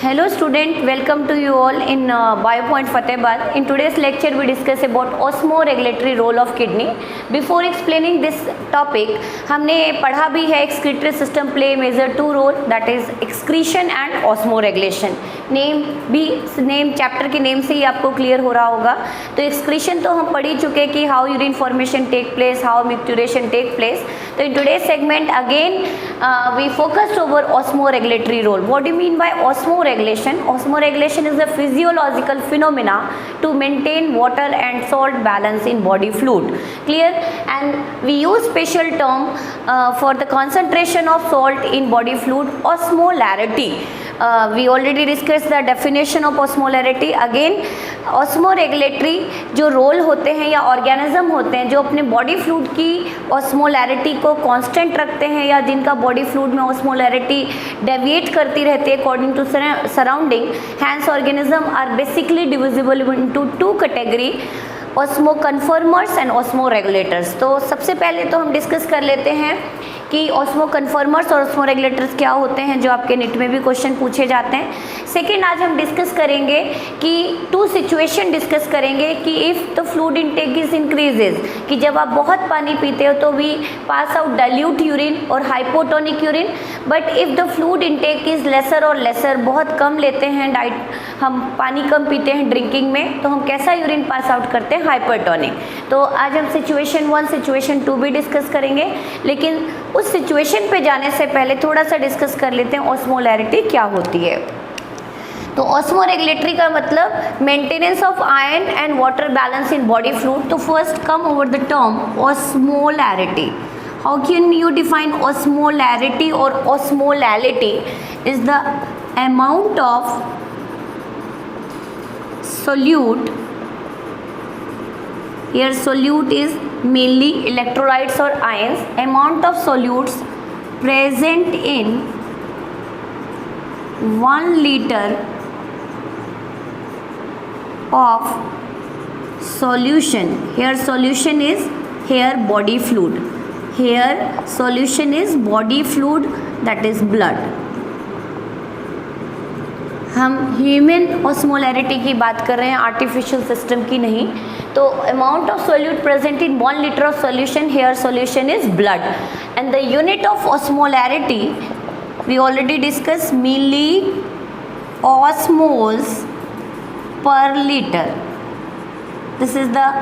Hello student, welcome to you all in BioPoint Fatehbad. In today's lecture we discuss about osmoregulatory role of kidney. Before explaining this topic, हमने पढ़ा भी है excretory system play major two role, that is excretion and osmoregulation. Name chapter के name से ही आपको clear हो रहा होगा. तो एक्सक्रीशन तो हम पढ़ ही चुके कि how urine formation take place, how micturition take place. तो in today segment again we focused over osmoregulatory role. What do you mean by osmoregulation? Osmoregulation is a physiological phenomena to maintain water and salt balance in body fluid. Clear? And we use special term for the concentration of salt in body fluid, osmolarity. We already discussed the definition of osmolarity. Again, osmoregulatory जो role होते हैं या organism होते हैं जो अपने body fluid की osmolarity को कांस्टेंट रखते हैं या जिनका बॉडी फ्लूइड में osmolarity डेविएट करती रहती है according to surrounding. Hence organism are basically divisible into two category, osmoconformers and osmoregulators. तो सबसे पहले तो हम डिस्कस कर लेते हैं कि ऑस्मो कन्फर्मर्स और ऑस्मो रेगुलेटर्स क्या होते हैं, जो आपके नीट में भी क्वेश्चन पूछे जाते हैं. सेकेंड, आज हम डिस्कस करेंगे कि टू सिचुएशन डिस्कस करेंगे कि if the fluid intake is increases, कि जब आप बहुत पानी पीते हो तो we pass out dilute urine और hypotonic urine. But if the fluid intake is lesser और लेसर, बहुत कम लेते हैं हम पानी कम पीते हैं ड्रिंकिंग में, तो हम कैसा यूरिन पास आउट करते हैं, हाइपरटोनिक. तो आज हम सिचुएशन 1 सिचुएशन 2 भी डिस्कस करेंगे, लेकिन उस सिचुएशन पे जाने से पहले थोड़ा सा डिस्कस कर लेते हैं ऑस्मोलैरिटी क्या होती है. तो ऑस्मोरेगुलेटरी का मतलब maintenance of iron and water balance in body fluid. तो first come over the term osmolarity. How can you define osmolarity और osmolality? Is the amount of solute, here solute is mainly electrolytes or ions, amount of solutes present in 1 liter of solution. Here solution is here body fluid, here solution is body fluid, that is blood. हम human osmolarity की बात कर रहे हैं, artificial system की नहीं. तो amount of solute present in 1 liter of solution, here solution is blood. And the unit of osmolarity we already discuss, milli osmoles per litre. This is the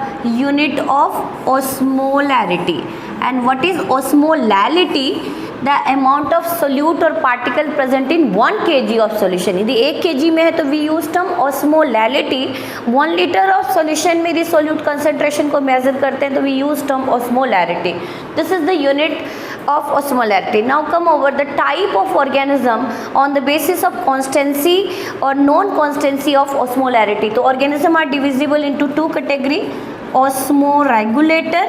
unit of osmolarity. And what is osmolality? The amount of solute और particle present in 1 kg of solution. यदि 1 kg में है तो we use term osmolality. 1 liter of solution में यदि solute concentration को major करते हैं तो we use term osmolarity. This is the unit of osmolarity. Now come over the type of organism on the basis of constancy or non-constancy of osmolarity. तो organism are divisible into 2 category, osmoregulator,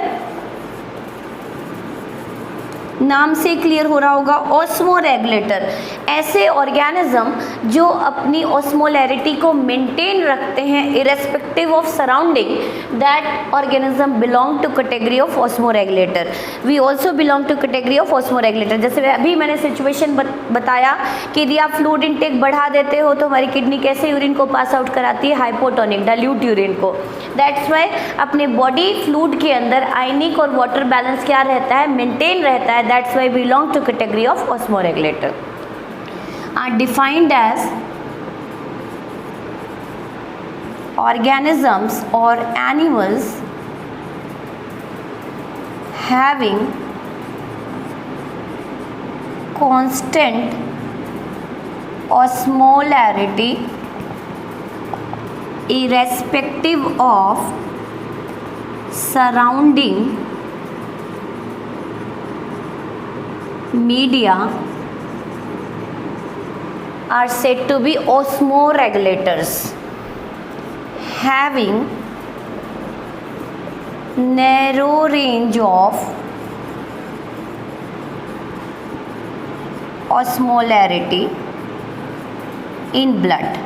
नाम से clear हो रहा होगा, ऑस्मोरेगुलेटर. ऐसे organism जो अपनी osmolarity को मेंटेन रखते हैं irrespective of surrounding, that organism belong to category of osmoregulator. We also belong to category of osmoregulator. जैसे अभी मैंने सिचुएशन बताया कि यदि आप फ्लूइड इनटेक बढ़ा देते हो तो हमारी किडनी कैसे यूरिन को पास आउट कराती है, हाइपोटोनिक, डाइल्यूट यूरिन को. दैट्स वाई अपने बॉडी फ्लूइड के अंदर आयनिक और वाटर बैलेंस क्या रहता है, मेंटेन रहता है. That's why we belong to category of osmoregulator. Are defined as organisms or animals having constant osmolarity irrespective of surrounding media are said to be osmoregulators. Having narrow range of osmolarity in blood.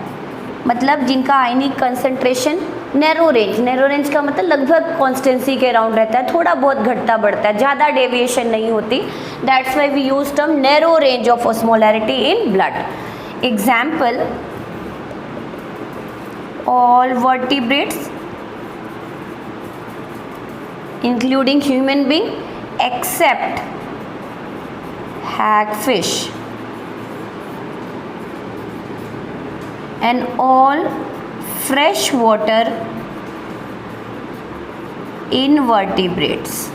मतलब जिनका आयनिक concentration narrow range का मतलब लगभग constituency के around रहता है, थोड़ा बहुत घटता बढ़ता है, ज़्यादा डेविएशन नहीं होती. That's why we use term narrow range of osmolarity in blood. Example all vertebrates including human being except hagfish and all freshwater invertebrates।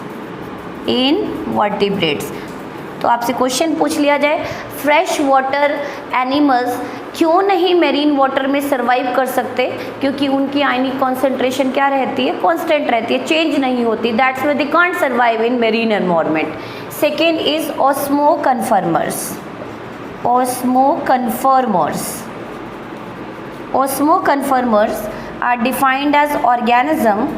तो आपसे क्वेश्चन पूछ लिया जाए फ्रेश वाटर एनिमल्स क्यों नहीं मेरीन वाटर में सर्वाइव कर सकते, क्योंकि उनकी आयनिक कॉन्सेंट्रेशन क्या रहती है, कांस्टेंट रहती है, चेंज नहीं होती, that's why they can't survive in marine environment. Second is osmoconformers are defined as organism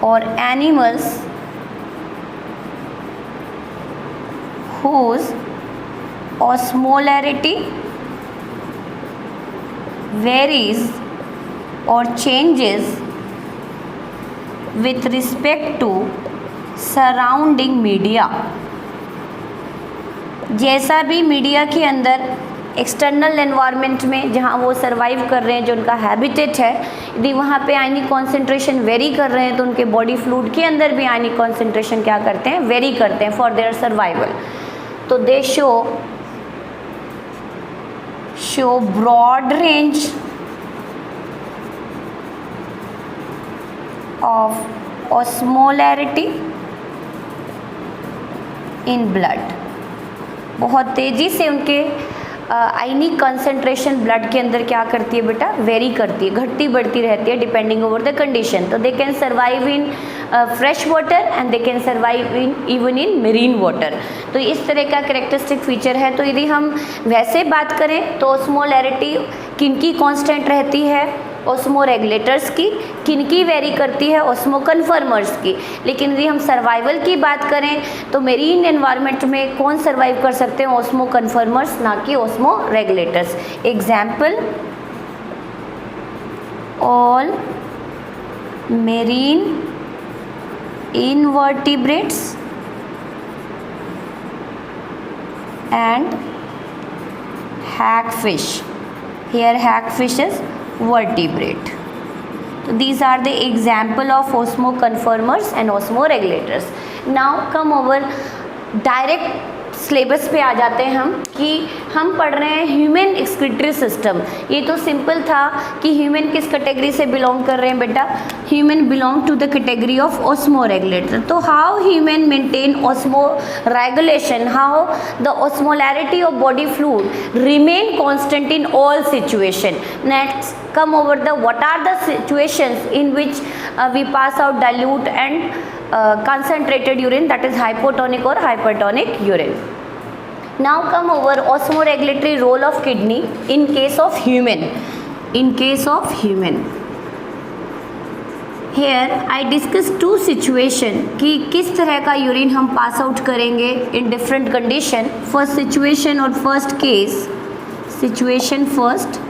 or animals whose osmolarity varies or changes with respect to surrounding media। जैसा भी media के अंदर external environment में जहाँ वो survive कर रहे हैं, जो उनका हैबिटेट है, यदि वहाँ पे आयनिक कॉन्सेंट्रेशन वेरी कर रहे हैं तो उनके बॉडी फ्लूइड के अंदर भी आयनिक कॉन्सेंट्रेशन क्या करते हैं, वेरी करते हैं फॉर देयर सर्वाइवल। तो they show broad range of osmolarity in blood. बहुत तेज़ी से उनके आयनिक कंसंट्रेशन ब्लड के अंदर क्या करती है बेटा, वेरी करती है, घटती बढ़ती रहती है डिपेंडिंग ओवर द कंडीशन। तो they can survive in fresh water and they can survive in even in marine water. तो इस तरह का कैरेक्टरिस्टिक फीचर है। तो यदि हम वैसे बात करें तो ऑस्मोलैरिटी किनकी कांस्टेंट रहती है, ऑस्मो रेगुलेटर्स की, किनकी वेरी करती है, ऑस्मो कन्फर्मर्स की। लेकिन यदि हम सर्वाइवल की बात करें तो मेरीन एनवायरनमेंट में कौन सर्वाइव कर सकते हैं, ऑस्मो कन्फर्मर्स, ना कि osmo regulators. Example all marine invertebrates and hagfish। Here hagfish is vertebrate। So these are the example of osmoconformers and osmoregulators। Now come over direct syllabus पे आ जाते हैं हम कि हम पढ़ रहे हैं ह्यूमन एक्सक्रीटरी सिस्टम। ये तो सिंपल था कि ह्यूमन किस कैटेगरी से बिलोंग कर रहे हैं बेटा, human belong to the category of osmoregulator. तो how human maintain osmoregulation, how the osmolarity of body fluid remain constant in all situation. Next come over the what are the situations in which we pass out dilute and concentrated urine, that is hypotonic or hypertonic urine। Now come over osmoregulatory role of kidney in case of human। Here I discuss two situation कि किस तरह का urine हम pass out करेंगे in different condition। First situation और first case, situation first,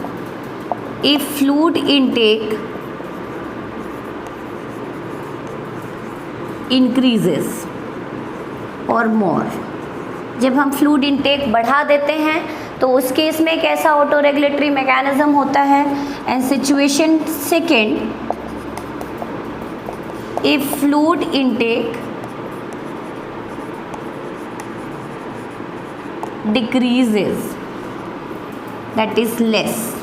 if fluid intake increases और मोर। जब हम फ्लूइड इनटेक बढ़ा देते हैं तो उस केस में एक ऐसा ऑटो रेगुलेटरी मैकेनिज्म होता है। And situation second, if fluid intake decreases, that is less.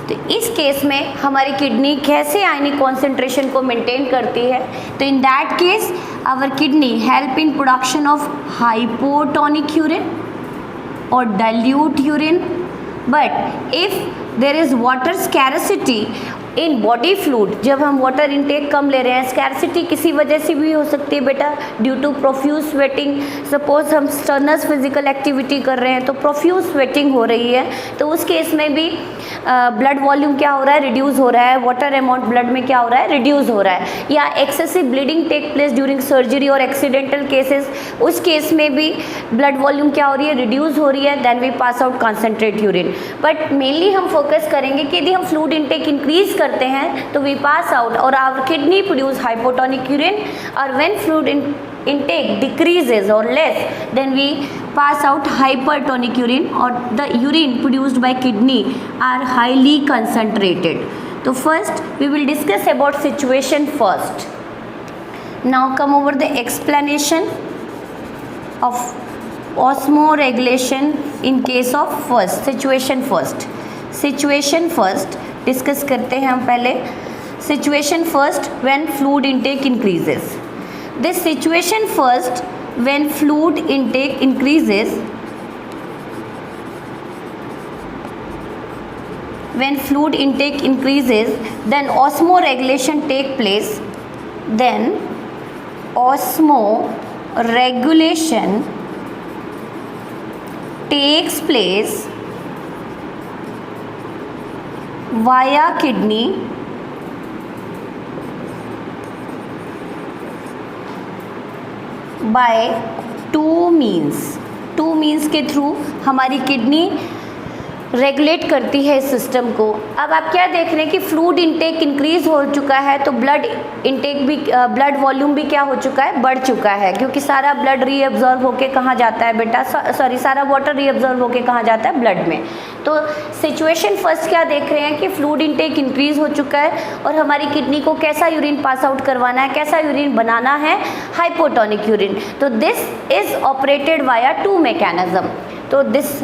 तो इस केस में हमारी किडनी कैसे आयनिक कॉन्सेंट्रेशन को मेंटेन करती है, तो in that case our kidney help in production of hypotonic urine और dilute urine. But if there is water scarcity in body fluid, जब हम वाटर इनटेक कम ले रहे हैं, स्कैरसिटी किसी वजह से भी हो सकती है बेटा, due to profuse sweating. Suppose हम स्टर्नस फिजिकल एक्टिविटी कर रहे हैं तो प्रोफ्यूज स्वेटिंग हो रही है, तो उस केस में भी ब्लड वॉल्यूम क्या हो रहा है, रिड्यूस हो रहा है, वाटर अमाउंट ब्लड में क्या हो रहा है, रिड्यूस हो रहा है। या excessive bleeding take place during surgery और एक्सीडेंटल केसेस, उस केस में भी ब्लड वॉल्यूम क्या हो रही है, रिड्यूस हो रही है, then we pass out concentrate urine. But mainly हम फोकस करेंगे कि यदि हम फ्लूइड इनटेक इंक्रीज करते हैं तो वी पास आउट और our kidney produce hypotonic urine, और when fluid intake decreases or less, then we pass out hypertonic urine or the urine produced by kidney are highly concentrated. So first we will discuss about situation first. Now come over the explanation of osmoregulation in case of first situation first discuss करते हैं हम पहले. Situation first when fluid intake increases. This situation first when fluid intake increases, when fluid intake increases then osmoregulation take place. Then osmoregulation takes place via kidney by two means के through हमारी kidney regulate करती है इस system को. अब आप क्या देख रहे हैं कि फ्लूइड इनटेक इंक्रीज हो चुका है तो ब्लड इनटेक भी, ब्लड वॉल्यूम भी क्या हो चुका है, बढ़ चुका है, क्योंकि सारा ब्लड रीअब्जॉर्ब होके कहाँ जाता है बेटा, सॉरी सारा वाटर रीअब्जॉर्ब होके कहाँ जाता है, ब्लड में. तो सिचुएशन फर्स्ट क्या देख रहे हैं कि फ्लूइड इनटेक इंक्रीज हो चुका है और हमारी किडनी को कैसा यूरिन पास आउट करवाना है, कैसा यूरिन बनाना है, हाइपोटोनिक यूरिन. तो this is operated via to mechanism. तो this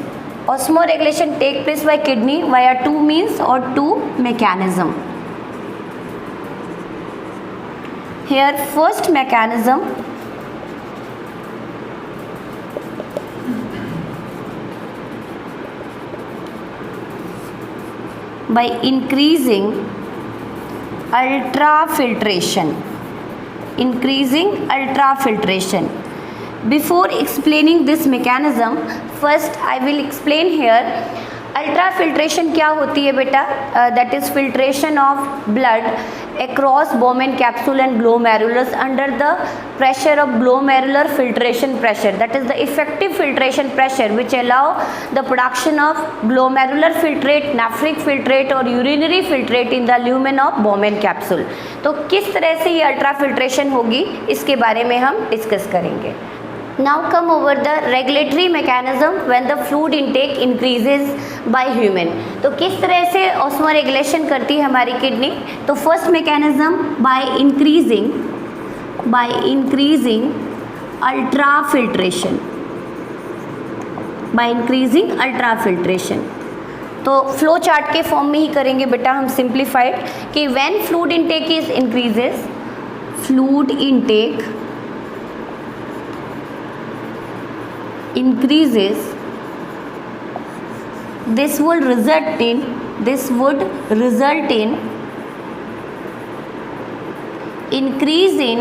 osmoregulation take place by kidney via two means or two mechanism. Here first mechanism by increasing ultrafiltration. Before explaining this mechanism, first I will explain here ultrafiltration क्या होती है बेटा. That is filtration of blood across Bowman capsule and glomerulus under the pressure of glomerular filtration pressure. That is the effective filtration pressure which allow the production of glomerular filtrate, nephric filtrate or urinary filtrate in the lumen of Bowman capsule. तो किस तरह से ये ultrafiltration होगी इसके बारे में हम डिस्कस करेंगे. Now come over the regulatory mechanism when the fluid intake increases by human. तो किस तरह से osmoregulation करती है हमारी किडनी. तो first mechanism by increasing ultrafiltration. तो फ्लो चार्ट के फॉर्म में ही करेंगे बेटा हम सिंप्लीफाइड कि when fluid intake is increases, fluid intake increases, this would result in increase in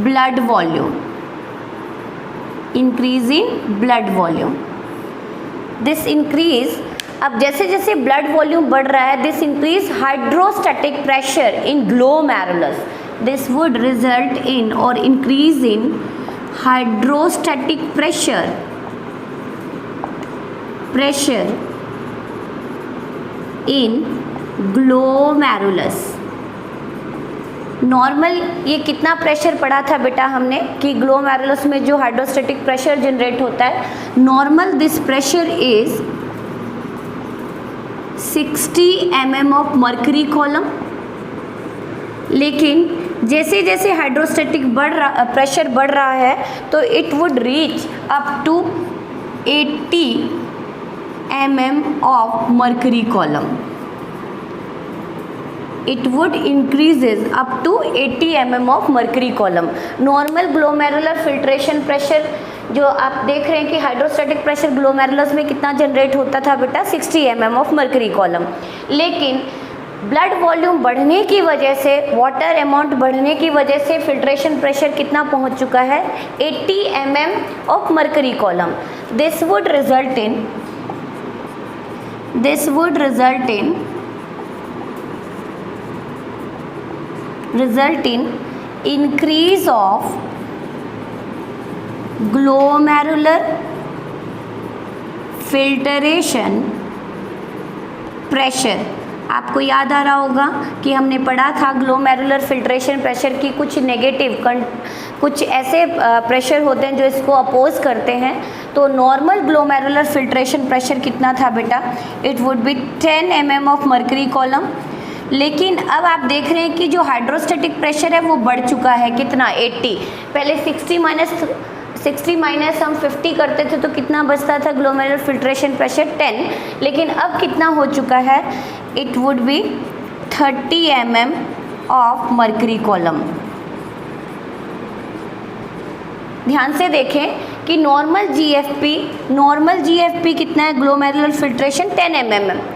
blood volume. This increase, अब जैसे जैसे ब्लड वॉल्यूम बढ़ रहा है, this increase hydrostatic pressure in glomerulus. This would result in और increase in hydrostatic pressure in glomerulus. Normal ये कितना pressure पढ़ा था बेटा हमने कि ग्लोमेरुलस में जो हाइड्रोस्टैटिक प्रेशर जनरेट होता है, normal this pressure is 60 mm of mercury column. लेकिन जैसे जैसे हाइड्रोस्टैटिक प्रेशर बढ़ रहा है तो it would reach up to 80 mm of mercury column. It would increases up to 80 mm of mercury column. Normal glomerular filtration pressure जो आप देख रहे हैं कि हाइड्रोस्टैटिक प्रेशर ग्लोमेरुलस में कितना जनरेट होता था बेटा, 60 mm ऑफ मर्करी कॉलम. लेकिन ब्लड वॉल्यूम बढ़ने की वजह से, वाटर अमाउंट बढ़ने की वजह से फिल्ट्रेशन प्रेशर कितना पहुंच चुका है, 80 mm of mercury column. This would result in increase of glomerular filtration pressure. आपको याद आ रहा होगा कि हमने पढ़ा था ग्लोमेरुलर फिल्ट्रेशन प्रेशर की कुछ नेगेटिव कुछ ऐसे प्रेशर होते हैं जो इसको अपोज करते हैं। तो नॉर्मल ग्लोमेरुलर फिल्ट्रेशन प्रेशर कितना था बेटा? It would B 10 mm of mercury column. लेकिन अब आप देख रहे हैं कि जो हाइड्रोस्टैटिक प्रेशर है वो बढ़ चुका है, कितना? 80। पहले 60 माइनस हम 50 करते थे तो कितना बचता था ग्लोमेरुलर फिल्ट्रेशन प्रेशर? 10। लेकिन अब कितना हो चुका है? It would be 30 mm of mercury column. ध्यान से देखें कि नॉर्मल जीएफपी कितना है? Glomerular filtration 10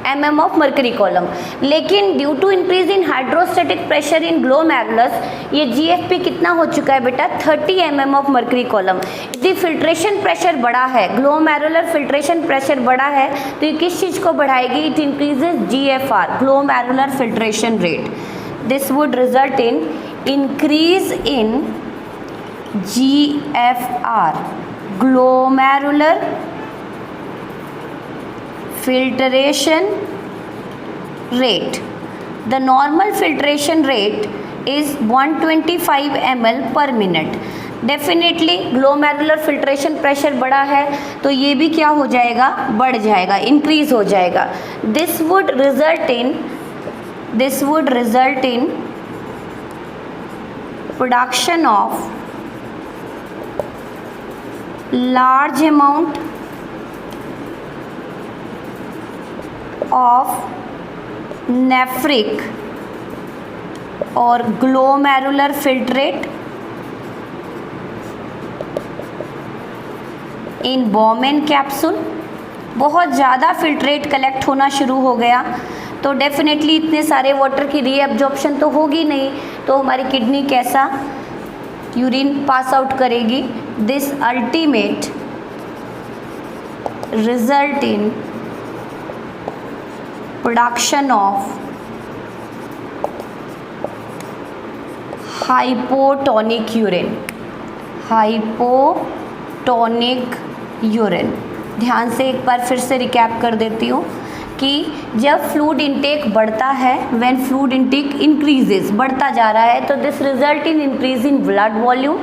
mm of mercury column. लेकिन due to increase in hydrostatic pressure in glomerulus ये जीएफपी कितना हो चुका है बेटा? 30 mm ऑफ मर्करी कॉलम। यदि फिल्ट्रेशन प्रेशर बढ़ा है, ग्लोमेरुलर फिल्ट्रेशन प्रेशर बढ़ा है, तो ये किस चीज़ को बढ़ाएगी? It increases GFR, glomerular filtration rate. This would result in increase in GFR, glomerular filtration rate. The normal filtration rate is 125 ml per minute. Definitely glomerular filtration pressure बढ़ा है तो ये भी क्या हो जाएगा? बढ़ जाएगा, इंक्रीज हो जाएगा। This would result in production of large amount of nephric और glomerular filtrate in Bowman capsule। बहुत ज़्यादा फिल्ट्रेट कलेक्ट होना शुरू हो गया तो डेफिनेटली इतने सारे वाटर की रीअब्जॉर्प्शन तो होगी नहीं, तो हमारी किडनी कैसा यूरिन पास आउट करेगी। This ultimate result in production of hypotonic urine. ध्यान से एक बार फिर से रिकैप कर देती हूँ कि जब फ्लूइड इंटेक बढ़ता है, व्हेन फ्लूइड इंटेक इंक्रीजेस, बढ़ता जा रहा है, तो this result in increase in blood volume.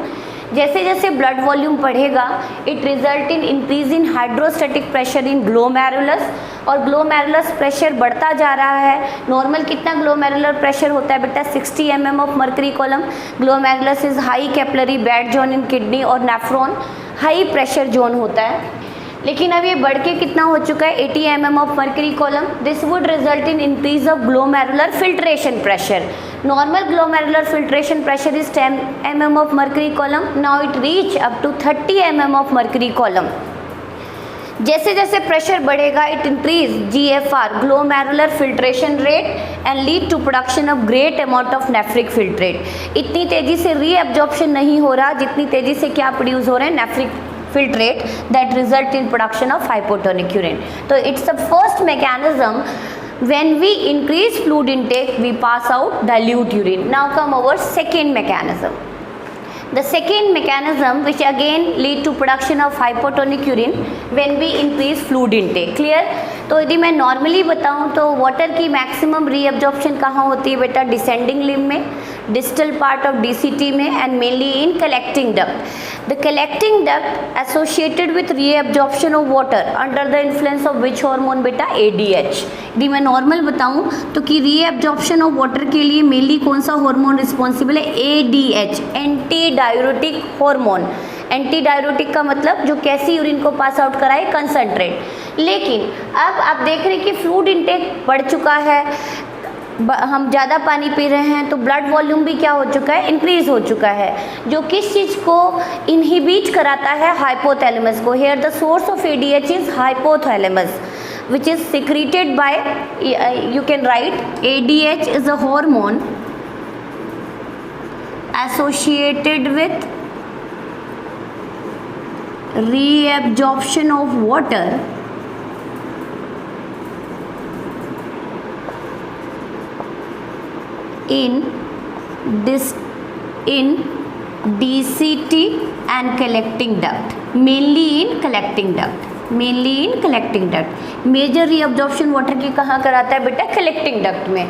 जैसे जैसे ब्लड वॉल्यूम बढ़ेगा it result in increase in hydrostatic pressure in glomerulus, और ग्लोमेरुलस प्रेशर बढ़ता जा रहा है। नॉर्मल कितना ग्लोमेरुलर प्रेशर होता है बेटा? 60 mm of mercury column. Glomerulus is high capillary bed zone in kidney और नेफ्रॉन हाई प्रेशर जोन होता है। लेकिन अब ये बढ़ के कितना हो चुका है? 80 mm of mercury column. This would result in increase of glomerular filtration pressure. Normal glomerular filtration pressure is 10 mm of mercury column. Now it reach up to 30 mm of mercury column. जैसे जैसे pressure बढ़ेगा it increase GFR, glomerular filtration rate, and lead to production of great amount of nephric filtrate. इतनी तेजी से reabsorption नहीं हो रहा जितनी तेजी से क्या प्रोड्यूस हो रहे हैं? Nephric filtrate that result in production of hypotonic urine. So it's the first mechanism when we increase fluid intake we pass out dilute urine. Now come our second mechanism. The second mechanism which again lead to production of hypotonic urine when we increase fluid intake. Clear? तो यदि मैं normally बताऊं तो water की maximum reabsorption कहाँ होती है बेटा? डिसेंडिंग लिम्ब में, डिस्टल पार्ट ऑफ DCT में, and mainly in collecting duct. The collecting duct associated with reabsorption of water under the influence of which hormone बेटा? ADH। यदि मैं नॉर्मल बताऊं तो कि रीअब्जॉर्प्शन ऑफ वाटर के लिए मेनली कौन सा हार्मोन रिस्पॉन्सिबल है? ADH, anti diuretic hormone. Anti diuretic का मतलब जो कैसी यूरिन को पास आउट कराए? कंसंट्रेट। लेकिन अब आप देख रहे हैं कि फ्लूइड इंटेक बढ़ चुका है, हम ज़्यादा पानी पी रहे हैं तो ब्लड वॉल्यूम भी क्या हो चुका है? इंक्रीज हो चुका है, जो किस चीज़ को इनहिबिट कराता है? हाइपोथैलेमस को। Here the source of ADH is hypothalamus which is secreted by you can write ADH is a hormone associated with reabsorption of water in DCT and collecting duct, mainly in collecting duct, major reabsorption water की कहाँ कराता है बेटा? Collecting duct में।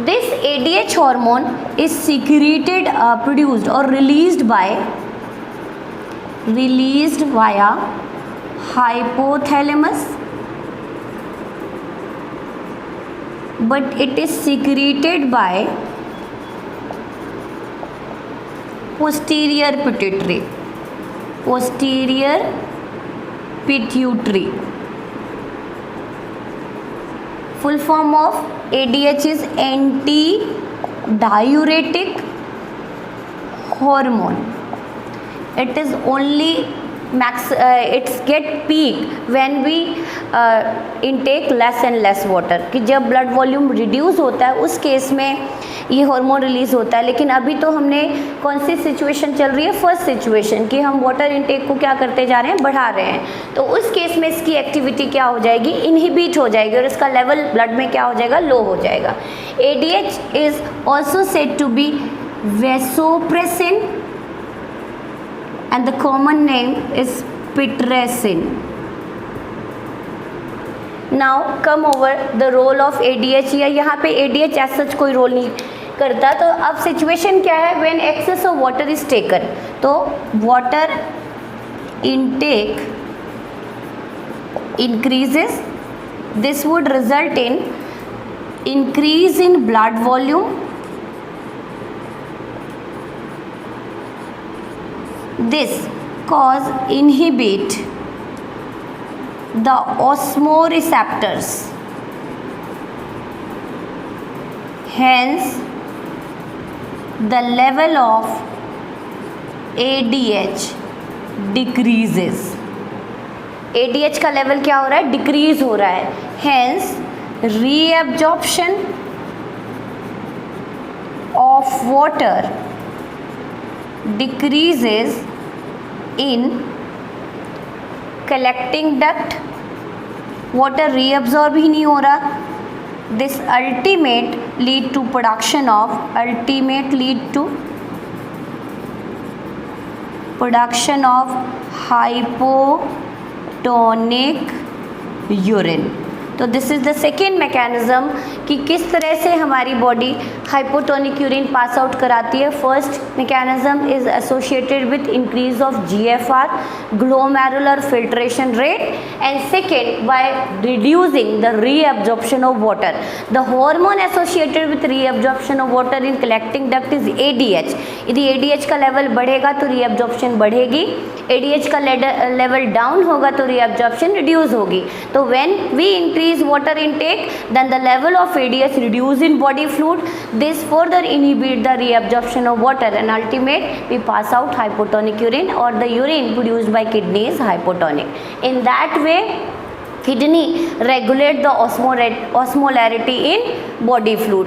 This ADH hormone is secreted, produced और released by released via hypothalamus, but it is secreted by posterior pituitary. Full form of ADH is anti-diuretic hormone. It is only it's get peak when we intake less and less water, कि जब blood volume reduce होता है उस case में ये hormone release होता है. लेकिन अभी तो हमने कौन सी सिचुएशन चल रही है, फर्स्ट सिचुएशन, कि हम वाटर इनटेक को क्या करते जा रहे हैं, बढ़ा रहे हैं. तो उस केस में इसकी एक्टिविटी क्या हो जाएगी, इनहिबिट हो जाएगी और इसका लेवल ब्लड में क्या हो जाएगा, लो हो जाएगा. ADH is also said to be vasopressin and the common name is pitressin. Now come over the role of ADH. यहाँ पे ADH as such कोई रोल नहीं करता. तो अब सिचुएशन क्या है, when excess of water is taken, तो water intake increases. This would result in increase in blood volume. This cause inhibit the osmoreceptors. Hence, the level of ADH decreases. ADH का level क्या हो रहा है, decrease हो रहा है. Hence, reabsorption of water decreases in collecting duct. water reabsorb ही नहीं हो रहा. this ultimate lead to production of hypotonic urine. तो this is the second mechanism कि किस तरह से हमारी body hypotonic urine pass out कराती है. First mechanism is associated with increase of GFR, glomerular filtration rate, and second by reducing the reabsorption of water. The hormone associated with reabsorption of water in collecting duct is ADH. यदि ADH का level बढ़ेगा तो reabsorption बढ़ेगी, ADH का level down होगा तो reabsorption reduce होगी. तो when we increase water intake, then the level of ADH reduce in body fluid. This further inhibit the reabsorption of water and ultimate we pass out hypotonic urine, or the urine produced by kidney is hypotonic. In that way, kidney regulate the osmolarity in body fluid.